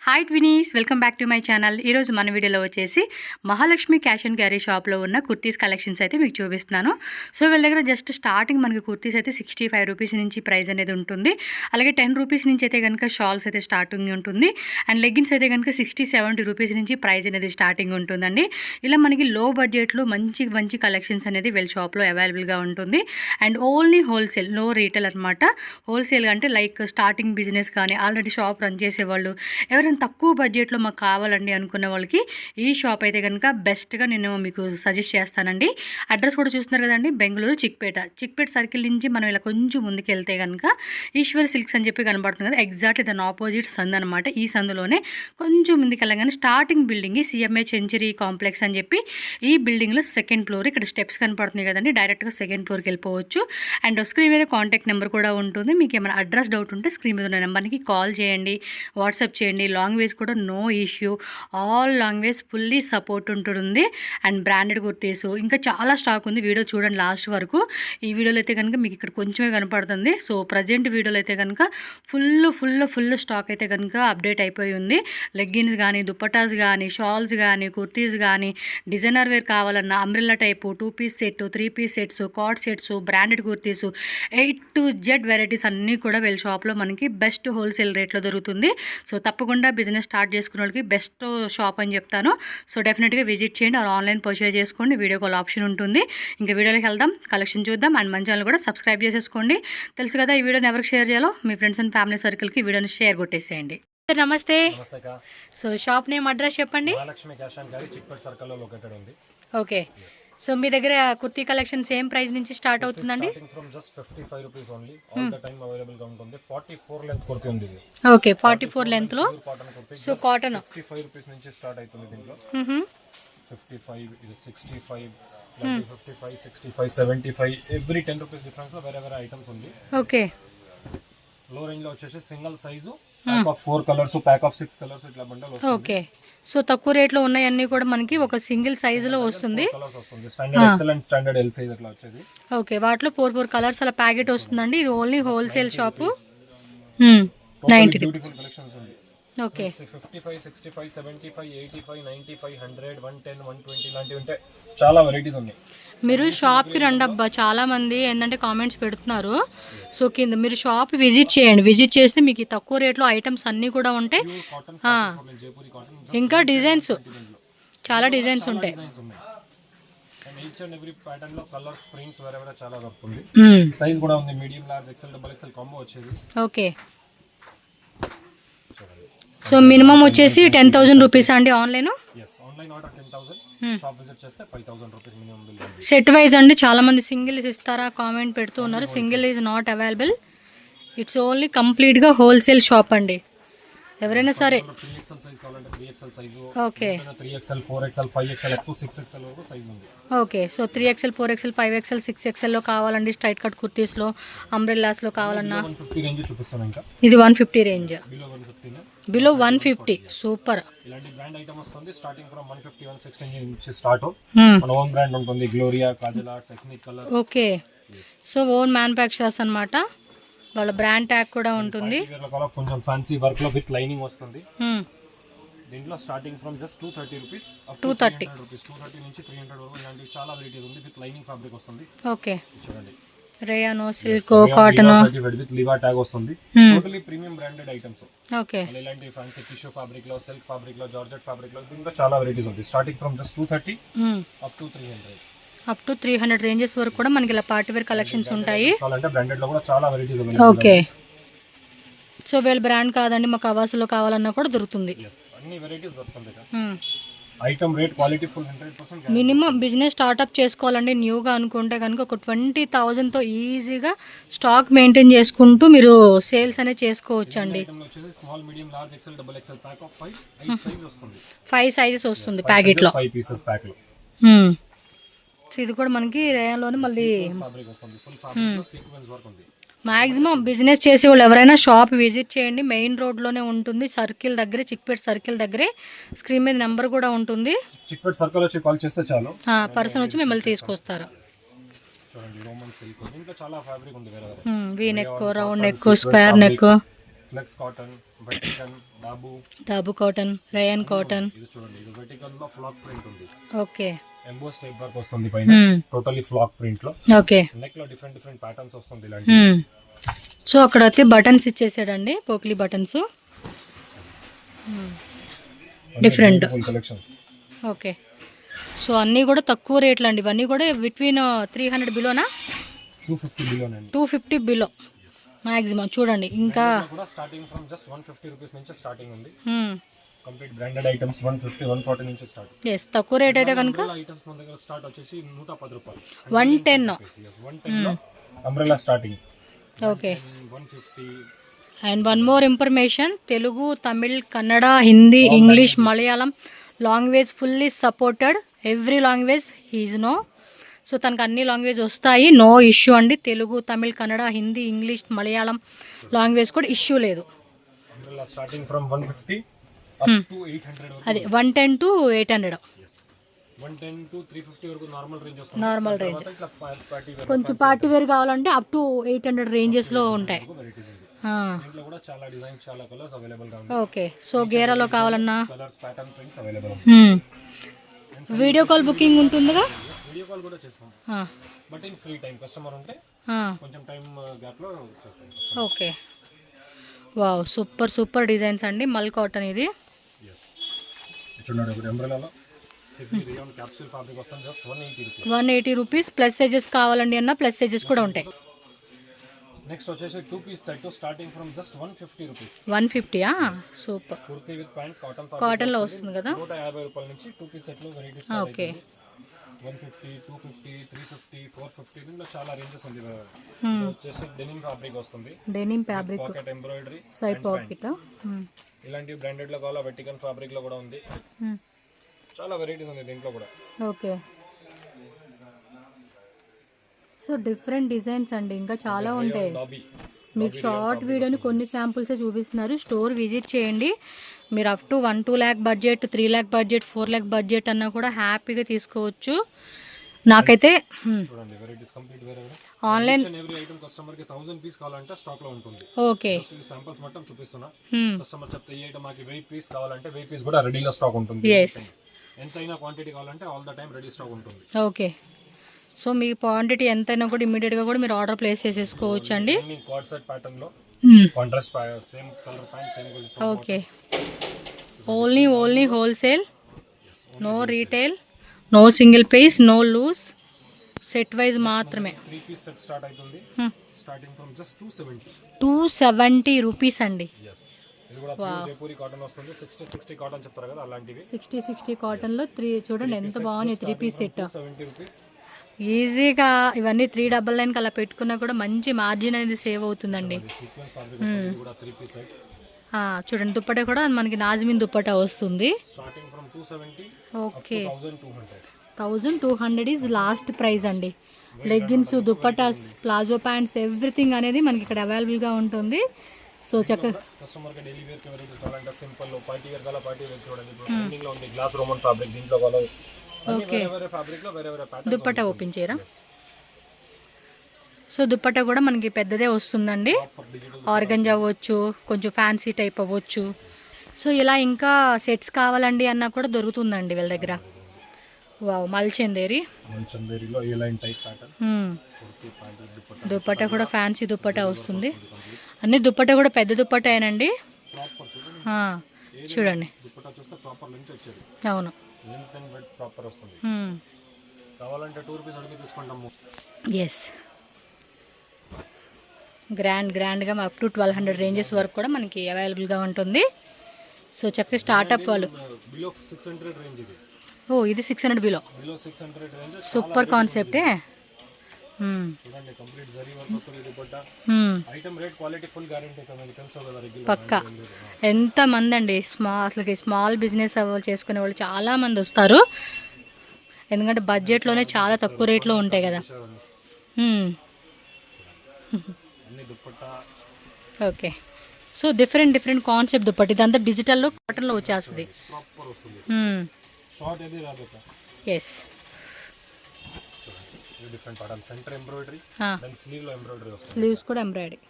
Hi twinnies, welcome back to my channel. ఈరోజు మన వీడియోలో వచ్చేసి మహాలక్ష్మి క్యాష్ అండ్ క్యారీ షాప్లో ఉన్న కుర్తీస్ కలెక్షన్స్ అయితే మీకు చూపిస్తున్నాను. సో వీళ్ళ దగ్గర జస్ట్ స్టార్టింగ్ మనకి కుర్తీస్ అయితే 65 రూపీస్ నుంచి ప్రైస్ అనేది ఉంటుంది. అలాగే 10 రూపీస్ నుంచి అయితే కనుక షాల్స్ అయితే స్టార్టింగ్ ఉంటుంది. అండ్ లెగ్గిన్స్ అయితే కనుక 60-70 రూపీస్ నుంచి ప్రైస్ అనేది స్టార్టింగ్ ఉంటుందండి. ఇలా మనకి లో బడ్జెట్లో మంచి మంచి కలెక్షన్స్ అనేది వీళ్ళ షాప్లో అవైలబుల్గా ఉంటుంది. And only wholesale, no retail అనమాట. హోల్సేల్ అంటే లైక్ స్టార్టింగ్ బిజినెస్ కానీ ఆల్రెడీ షాప్ రన్ చేసేవాళ్ళు, ఎవరైనా తక్కువ బడ్జెట్లో మాకు కావాలండి అనుకున్న వాళ్ళకి ఈ షాప్ అయితే కనుక బెస్ట్గా నేను మీకు సజెస్ట్ చేస్తానండి. అడ్రస్ కూడా చూస్తున్నారు కదండి, బెంగళూరు చిక్పేట సర్కిల్ నుంచి మనం ఇలా కొంచెం ముందుకు వెళ్తే కనుక ఈశ్వర్ సిల్క్స్ అని చెప్పి కనబడుతుంది కదా, ఎగ్జాక్ట్లీ దాని ఆపోజిట్ సందు అనమాట. ఈ సందులోనే కొంచెం ముందుకు వెళ్ళగానే starting building CMA century complex అని చెప్పి ఈ బిల్డింగ్లో సెకండ్ ఫ్లోర్. ఇక్కడ స్టెప్స్ కనపడుతున్నాయి కదండి, డైరెక్ట్గా సెకండ్ ఫ్లోర్కి వెళ్ళిపోవచ్చు. అండ్ స్క్రీన్ మీద కాంటాక్ట్ నెంబర్ కూడా ఉంటుంది. మీకు ఏమైనా అడ్రస్ డౌట్ ఉంటే స్క్రీన్ మీద ఉన్న నెంబర్కి కాల్ చేయండి, వాట్సాప్ చేయండి. లాంగ్వేజ్ కూడా no issue, all language fully support ఉంటుంది. అండ్ బ్రాండెడ్ కుర్తీస్ ఇంకా చాలా స్టాక్ ఉంది. వీడియో చూడండి లాస్ట్ వరకు. ఈ వీడియోలో అయితే కనుక మీకు ఇక్కడ కొంచెమే కనపడుతుంది. సో ప్రజెంట్ వీడియోలో అయితే కనుక ఫుల్ స్టాక్ అయితే కనుక అప్డేట్ అయిపోయి ఉంది. లెగ్గిన్స్ కానీ, దుప్పటాస్ కానీ, షాల్స్ కానీ, కుర్తీస్ కానీ, డిజైనర్ వేర్ కావాలన్నా umbrella type 2 piece set, 3 piece sets, card sets, branded kurtis, A to Z varieties అన్నీ కూడా వీళ్ళ షాప్లో మనకి బెస్ట్ హోల్సేల్ రేట్లో దొరుకుతుంది. సో తప్పకుండా బిజినెస్ స్టార్ట్ చేసుకునే వాళ్ళకి బెస్ట్ షాప్ అని చెప్తాను. సో డెఫినెట్గా విజిట్ చేయండి, ఆర్ ఆన్లైన్ పర్చేజ్ చేసుకోండి. వీడియో కాల్ ఆప్షన్ ఉంటుంది. ఇంకా వీడియోలోకి వెళ్దాం, కలెక్షన్ చూద్దాం. అండ్ మన ఛానల్ కూడా సబ్స్క్రైబ్ చేసేసుకోండి. తెలుసు కదా ఈ వీడియోని ఎవరికి షేర్ చేయాలో, మీ ఫ్రెండ్స్ అండ్ ఫ్యామిలీ సర్కిల్కి వీడియోని షేర్ కొట్టేసేయండి. నమస్తే. సో షాప్ నేమ్, అడ్రస్ చెప్పండి. Mahalakshmi cash and carry Chickpet circle లో లొకేటెడ్ ఉంది. ఓకే. సో మీ దగ్గర కుర్తీ కలెక్షన్ సేమ్ ప్రైస్ నుంచి స్టార్ట్ అవుతుందండి? From just 55 rupees only, all the time available గా ఉంటుంది. 44 లెంత్ కుర్తీ ఉంది ఇది. ఓకే, 44 లెంత్ లో. సో కాటన్ 55 రూపీస్ నుంచి స్టార్ట్ అవుతుంది దీంట్లో. 55 ఇది 65 55 65 75 ఎవ్రీ 10 రూపీస్ డిఫరెన్స్ లో వేరే వేరే ఐటమ్స్ ఉంది. ఓకే. లో రేంజ్ లో వచ్చేసి single size pack of 4 colours, pack of 6 colours ఇట్లా బండల్ వస్తుంది. ఓకే. సో తక్కువ రేట్ లో ఉన్నాయన్నీ కూడా మనకి ఒక సింగిల్ సైజ్ లో వస్తుంది. కలర్స్ వస్తుంది, standard XL and standard L size అట్లా వచ్చేది. ఓకే, వాటిలో 4 కలర్స్ అలా ప్యాకెట్ వస్తుందండి. ఇది only wholesale shop. 90 beautiful collections ఉంది. ఓకే. 55 65 75 85 95 100 110 120 ఇలాంటివి ఉంటాయి. చాలా వెరైటీస్ ఉన్నాయి. మీరు షాప్కి రండి అబ్బా, చాలా మంది ఏంటంటే కామెంట్స్ పెడుతున్నారు. సో కింద మీరు షాప్ విజిట్ చేయండి. విజిట్ చేస్తే మీకు తక్కువ రేట్లో ఐటమ్స్ అన్నీ కూడా ఉంటాయి. ఇంకా డిజైన్స్, చాలా డిజైన్స్ ఉంటాయి. ఈచ్ అండ్ ఎవ్రీ ప్యాటర్న్ లో కలర్స్, ప్రింట్స్ వేరే వేరే చాలా దొరుకుతుంది. సైజ్ కూడా ఉంది, medium, large, XL, double XL combo వచ్చేది. ఓకే. సో మినిమం వచ్చేసి 10,000 రూపీస్ అండి online. Online order 10,000, shop visit చేస్తే 5,000 rupees minimum bill. Set wise అండి. చాలా మంది సింగిల్ ఇస్తారా కామెంట్ పెడుతూ ఉన్నారు. Single is not available. It's only complete గా హోల్సేల్ షాప్ అండి. ఎవరైనా సరే 3XL సైజ్ కావాలంటే 3XL size. Okay. 3XL 4XL 5XL up to 6XL వరకు సైజ్ ఉంది. Okay. So 3XL 4XL 5XL 6XL లో కావాలండి. స్ట్రైట్ కట్ కుర్తీస్ లో, అంబ్రెల్లాస్ లో కావాలన్నా 150 రేంజ్ చూపిస్తాను. ఇంకా ఇది 150 రేంజ్, బిలో 150 150. సూపర్. ఇలాంటి బ్రాండ్ ఐటమ్ వస్తుంది స్టార్టింగ్ ఫ్రమ్ 150 160 నుంచి స్టార్ట్. మన ఓన్ బ్రాండ్ ఉంటుంది, Gloria, Kajal arts, ethnic colour. Okay. So own manufacturers అన్నమాట. వాళ్ళ బ్రాండ్ ట్యాగ్ కూడా ఉంటుంది. కొంచెం ఫ్యాన్సీ వర్క్ లో విత్ లైనింగ్ వస్తుంది. దీంట్లో starting from just 230 rupees, 230 rupees, 230 నుంచి 300 వరకు ఇలాంటి చాలా వెరైటీస్ ఉంది. విత్ లైనింగ్ ఫ్యాబ్రిక్ వస్తుంది. ఓకే. చూడండి, rayon, silk, cotton, certified with Liva tag వస్తుంది. Totally premium branded items. Okay. ఇలాంటి ఫ్యాన్సీ టిష్యూ ఫ్యాబ్రిక్ లో, సిల్క్ ఫ్యాబ్రిక్ లో, జార్జెట్ ఫ్యాబ్రిక్ లో దీంట్లో చాలా వెరైటీస్ ఉంది. Starting from just 230 up to 300. Up to 300 ranges వరకు కూడా మనకి ఇలా పార్టీ వేర్ కలెక్షన్స్ ఉంటాయి. అంటే బ్రాండెడ్ లో కూడా చాలా వెరైటీస్ ఉన్నాయి. ఓకే. సో వీళ్ళ బ్రాండ్ కాదండి, మాకు అవాసులో కావాలన్నా కూడా దొరుకుతుంది. అన్ని వెరైటీస్ దొరుకుతుంది. Item rate quality full 100%. Minimum business startup చేసుకోవాలండి న్యూగా అనుకుంటే కనుక ఒక 20,000తో ఈజీగా స్టాక్ మెయింటైన్ చేసుకుంటూ మీరు సేల్స్ అనేది చేసుకోవచ్చు అండి. Small, medium, large, XL, double XL pack of 5 size వస్తుంది. 5 సైజెస్ వస్తుంది ప్యాకెట్ లో, 5 పీసెస్ ప్యాక్ లో. ఇది కూడా మనకి రేయాన్లోనే మళ్ళీ ఫ్యాబ్రిక్ వస్తుంది. ఫుల్ ఫ్యాబ్రిక్ లో సీక్వెన్స్ వర్క్ ఉంది. మాక్సిమం బిజినెస్ చేసే వాళ్ళు ఎవరైనా షాప్ విజిట్ చేయండి. మెయిన్ రోడ్లోనే ఉంటుంది, సర్కిల్ దగ్గరే, చిక్పేట సర్కిల్ దగ్గరే. స్క్రీన్ మీద నెంబర్ కూడా ఉంటుంది. చిక్పేట సర్కిల్ వచ్చి కాల్ చేస్తే చాలు, పర్సన్ వచ్చి మిమ్మల్ని తీసుకొస్తారు. చూడండి, రోమన్ సిల్క్, ఇంకా చాలా ఫ్యాబ్రిక్ ఉంది. వేరే V neck, round neck, square neck, flex cotton, వెటికన్, దాబు కాటన్, రయాన్ కాటన్. ఇది చూడండి, ఇది వెటికన్ లో ఫ్లాక్ ప్రింట్ ఉంది. ఓకే. ఎంబోస్ టైప్ వర్క్ వస్తుంది పైన, టోటల్లీ ఫ్లాక్ ప్రింట్ లో. ఓకే. నెక్ లో డిఫరెంట్ డిఫరెంట్ ప్యాటర్న్స్ వస్తుంది ఇలాంటి. సో అక్కడ అయితే బటన్స్ ఇచ్చేసాడండి, పోక్లీ buttons different collections. Okay. So అన్నీ కూడా తక్కువ రేట్లు అండి, ఇవన్నీ కూడా బిట్వీన్ 300 బిలోనా, 250 బిలో అండి, 250 బిలో మాక్సిమం. చూడండి ఇంకా కూడా స్టార్టింగ్ ఫ్రమ్ జస్ట్ 150 రూపీస్ నుంచి స్టార్టింగ్ ఉంది. కంప్లీట్ బ్రాండెడ్ ఐటమ్స్ 150 140 నుంచి స్టార్ట్. yes, తక్కువ రేట్ అయితే కనుక ఐటమ్స్ మన దగ్గర స్టార్ట్ వచ్చేసి 110 రూపాయలు, 110. 110 లో umbrella starting. Okay. 150. And one more information, Telugu, Tamil, Kannada, Hindi, English, Malayalam language fully supported. Every language he's no. So తనకు అన్ని లాంగ్వేజ్ వస్తాయి, నో ఇష్యూ అండి. తెలుగు, తమిళ్, కన్నడ, హిందీ, ఇంగ్లీష్, మలయాళం లాంగ్వేజ్ కూడా ఇష్యూ లేదు. Umbrella starting from 150 up to 800 వరకు. అది 110 to 800. 110 to 350 వరకు నార్మల్ రేంజ్ వస్తుంది. Normal range. ఇట్లా పార్టీ వేర్, కొంచెం పార్టీ వేర్ కావాలంటే అప్ టు 800 రేంజెస్లో ఉంటాయి. వెరైటీస్ ఉంది. దీంట్లో కూడా చాలా డిజైన్స్, చాలా కలర్స్ అవైలబుల్ గా ఉంది. ఓకే. సో గేరాలో కావాలన్నా కలర్స్, ప్యాటర్న్, ప్రింట్స్ అవైలబుల్ ఉంది. వీడియో కాల్ బుకింగ్ ఉంటుందిగా. వీడియో కాల్ కూడా చేస్తాం, but in free time. Customer ఉంటే కొంచెం టైం గ్యాప్ లో చేస్తాం. Okay. Wow, super super designs అండి. మల్ కాటన్ ఇది. చూడండి, ఇప్పుడు అంబ్రెల్లాలో హెవీ రియాన్ క్యాప్సూల్ ఫ్యాబ్రిక్ వస్తుంది, just 180 rupees. 180 rupees. Plus sizes కావాలండి అన్న ప్లస్ సైజెస్ కూడా ఉంటాయి. నెక్స్ట్ వచ్చేసి 2 piece set starting from just 150 rupees. 150. Super. Kurti with pant, cotton లో వస్తుంది కదా. 150 రూపాయల నుంచి 2 పీస్ సెట్ లో వెరైటీస్. ఓకే. 150, 250, 350, 450 దీంట్లో చాలా రేంజెస్ ఉంది. వచ్చేసి డెనిమ్ ఫ్యాబ్రిక్ వస్తుంది, denim fabric, pocket embroidery, side pocket. ఇలాంటి బ్రాండెడ్ లో కావాలా, వెటికన్ ఫ్యాబ్రిక్ లో కూడా ఉంది. చాలా వెరైటీస్ ఉంది దీంట్లో కూడా. ఓకే. సో డిఫరెంట్ డిజైన్స్ అండి, ఇంకా చాలా ఉంటాయి. మీకు షార్ట్ వీడియోని కొన్ని శాంపుల్సే చూపిస్తున్నారు. స్టోర్ విజిట్ చేయండి. మీరు up to 1-2 lakh budget, 3 lakh budget, 4 lakh budget అన్నా కూడా హ్యాపీగా తీసుకోవచ్చు. నాకైతే చూడండి వెరైటీస్ కంప్లీట్ వేరే ఆన్లైన్ ఎవ్రీ ఐటమ్ కస్టమర్ కి 1000 పీస్ కావాలంటే స్టాక్ లో ఉంటుంది. ఓకే. శాంపిల్స్ మొత్తం చూపిస్తున్నా. కస్టమర్ చెప్తే ఈ ఐటమ్ మాకు 1000 పీస్ కావాలంటే 1000 పీస్ కూడా రెడీగా స్టాక్ ఉంటుంది. ఎంతైనా క్వాంటిటీ కావాలంటే all the time ready stock ఉంటుంది. ఓకే. సో మీ క్వాంటిటీ ఎంతైనా కూడా ఇమీడియట్గా కూడా మీరు ఆర్డర్ ప్లేస్ చేసేసుకోవచ్చు అండి. కార్డ్ సెట్ ప్యాటర్న్ లో contrast same colour pant, same colour. Okay. Only wholesale, no retail, no single piece, no loose, set wise మాత్రమే. 3 పీస్ సెట్ స్టార్ట్ అవుతుంది, స్టార్టింగ్ ఫ్రమ్ జస్ట్ 270 రూపీస్ అండి. ఇది కూడా ప్యూర్ జైపూరి కాటన్ వస్తుంది. 60 cotton చెప్తారు కదా, అలాంటివి 60 కాటన్ లో 3 చూడండి ఎంత బాగుంది. 3 పీస్ సెట్ 70 రూపీస్. ఈజీగా ఇవన్నీ 399 అలా పెట్టుకున్నా కూడా మంచి మార్జిన్ అనేది సేవ్ అవుతుందండి. చూడండి, దుప్పటా కూడా మనకి నాజ్మిన్ దుప్పటా వస్తుంది. ఓకే. 1200 ఈజ్ లాస్ట్ ప్రైస్ అండి. Leggings, dupattas, palazzo pants, everything అనేది మనకి ఇక్కడ అవైలబుల్గా ఉంటుంది. సో చక్కగా కస్టమర్కి డైలీ వేర్ వెరైటీస్ కావాలంటే సింపుల్ పార్టీ వేర్ గల పార్టీ వేర్ చూడండి. ట్రెండింగ్ లో ఉంది గ్లాస్ రోమన్ ఫ్యాబ్రిక్, దీంట్లో గల ఓకే. ఫ్యాబ్రిక్ లో వేరే ప్యాటర్న్స్. దుప్పటా ఓపెన్ చేయరా. సో దుప్పటా కూడా మనకి పెద్దదే వస్తుందండి. ఆర్గంజా అవ్వచ్చు, కొంచెం ఫ్యాన్సీ టైప్ అవ్వచ్చు. సో ఇలా ఇంకా సెట్స్ కావాలండి అన్నా కూడా దొరుకుతుందండి వీళ్ళ దగ్గర. వావ్, మల్చందేరిలో ఏ లైన్ టైప్ ప్యాటర్న్. దుప్పటా కూడా ఫ్యాన్సీ దుప్పటా వస్తుంది. అన్ని దుప్పటా కూడా పెద్ద దుప్పటాయేనండి. చూడండి. అవును. కావాలంటే 2 రూపీస్ అడిగి తీసుకుంటాము. ఎస్. గ్రాండ్గా అప్ టు 1200 రేంజెస్ వరకు కూడా మనకి అవైలబుల్గా ఉంటుంది. సో చక్కగా స్టార్ట్అప్ వాళ్ళు. బిలో 600 రేంజ్ ఇది. ఇది 600 బిలో. Below 600 range. సూపర్ కాన్సెప్టే. చూడండి, కంప్లీట్ జరీ వర్క్ వస్తుంది dupatta. Item rate quality full guarantee మీకు తెలుసు కదా రెగ్యులర్. పక్కా. ఎంత మంది అండి అసలుకి స్మాల్ బిజినెస్ చేసుకునే వాళ్ళు చాలా మంది వస్తారు. ఎందుకంటే బడ్జెట్లోనే చాలా తక్కువ రేట్లో ఉంటాయి కదా. ఓకే. సో డిఫరెంట్ కాన్సెప్ట్ దుప్పటి. ఇదంతా డిజిటల్లో కాటన్లో వచ్చేస్తుంది. Yes. Different pattern, centre embroidery, then sleeve లో ఎంబ్రాయిడరీ వస్తుంది. స్లీవ్స్ కూడా ఎంబ్రాయిడరీ.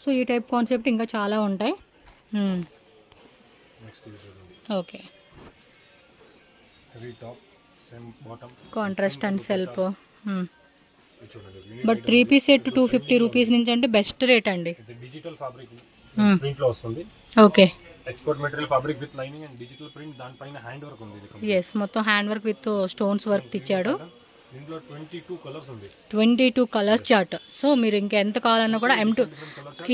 సో ఈ టైప్ కాన్సెప్ట్ ఇంకా చాలా ఉంటాయి. నెక్స్ట్ ఇది చూడండి, okay. Heavy top, same bottom, contrast and self. ఇది చూడండి. బట్ 3 పీస్ సెట్ 250 రూపీస్ నుంచి అంటే బెస్ట్ రేట్ అండి. ఇది డిజిటల్ ఫ్యాబ్రిక్ ప్రింట్ లో వస్తుంది. Okay. Export material fabric with lining and digital print, దానిపైన హ్యాండ్ వర్క్ ఉంది. ఇది ఎస్, మొత్తం hand work with stones work ఇచ్చాడు. దీంట్లో 22 కలర్స్ ఉంది. 22 కలర్స్ చార్ట్. సో మీరు ఇంకా ఎంత కావాలన్నా కూడా M2,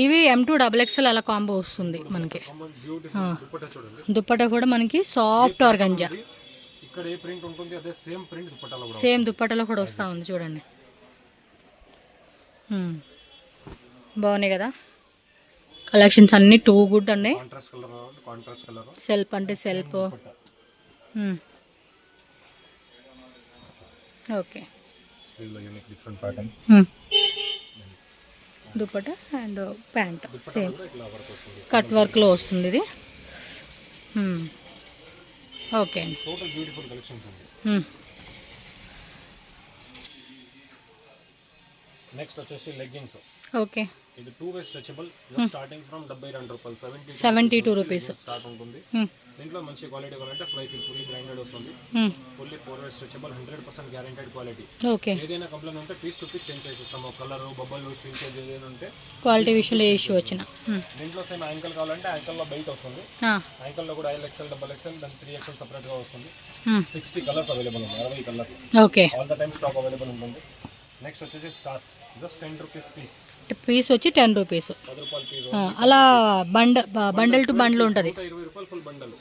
ఇవి M2 XXL అలా కాంబో వస్తుంది మనకి. బ్యూటిఫుల్ దుపట్టా చూడండి. దుప్పట్టా కూడా మనకి సాఫ్ట్ ఆర్గంజా. ఇక్కడ ఏ ప్రింట్ ఉంటుంది అదే సేమ్ ప్రింట్ దుపట్టాలో కూడా సేమ్ దుప్పట్టలో కూడా వస్తూ ఉంది చూడండి. బాగున్నాయి కదా కలెక్షన్స్ అన్నీ. టూ గుడ్ అండి. కాంట్రాస్ట్ కలర్, సెల్ఫ్ అంటే సెల్ఫ్. ఓకే. స్లీవ్ లో unique different pattern. Dupatta and pant same ఇట్లా వర్క్ వస్తుంది. కట్ వర్క్లో వస్తుంది ఇది. ఓకే అండి. టోటల్ బ్యూటిఫుల్ కలెక్షన్స్ ఉంది. నెక్స్ట్ వచ్చేసి లెగ్గిన్స్. ఓకే. ఇది 2 వే స్ట్రెచబుల్, స్టార్టింగ్ ఫ్రమ్ 72 రూపాయలు, 72 రూపీస్ స్టార్ట్ ఉంటుంది. దీంట్లో మంచి క్వాలిటీ కావాలంటే ఫ్లై ఫిల్ ఫుల్లీ బ్రాండెడ్ వస్తుంది. Fully 4 way stretchable, 100% guaranteed quality. Okay. ఏదైనా కంప్లైంట్ ఉంటే పీస్ టు పీస్ చేంజ్ చేసిస్తాము. కలర్, బబ్బల్, షింకేజ్ ఏదైనా ఉంటే క్వాలిటీ విషయంలో ఏ ఇష్యూ వచ్చిన. దీంట్లో సేమ్ యాంకల్ కావాలంటే యాంకల్ లో బెల్ట్ వస్తుంది. యాంకల్ లో కూడా XL, XXL, దాని 3XL సెపరేట్ గా వస్తుంది. 60 కలర్స్ అవైలబుల్ ఉంది, 60 colour. Okay. All the time stock available ఉంటుంది. నెక్స్ట్ వచ్చేసి scarf, just 10 rupees piece. Piece వచ్చి 10 రూపీస్. 10 రూపాయల పీస్. అలా బండల్ టు బండల్ ఉంటుంది. 20 రూపాయలు ఫుల్ బండల్.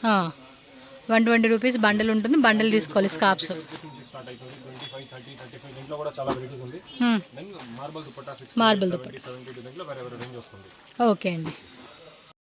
120 రూపీస్ బండల్ ఉంటుంది. బండల్ తీసుకోవాలి. స్కార్ఫ్స్ నుంచి స్టార్ట్ అవుతుంది. 25, 30, 35 దీంట్లో కూడా చాలా వెరైటీస్ ఉంది. దెన్ మార్బల్ దుపట్టా 60, 70, 72 దీంట్లో వేరే వేరే రేంజ్ వస్తుంది. ఓకే అండి.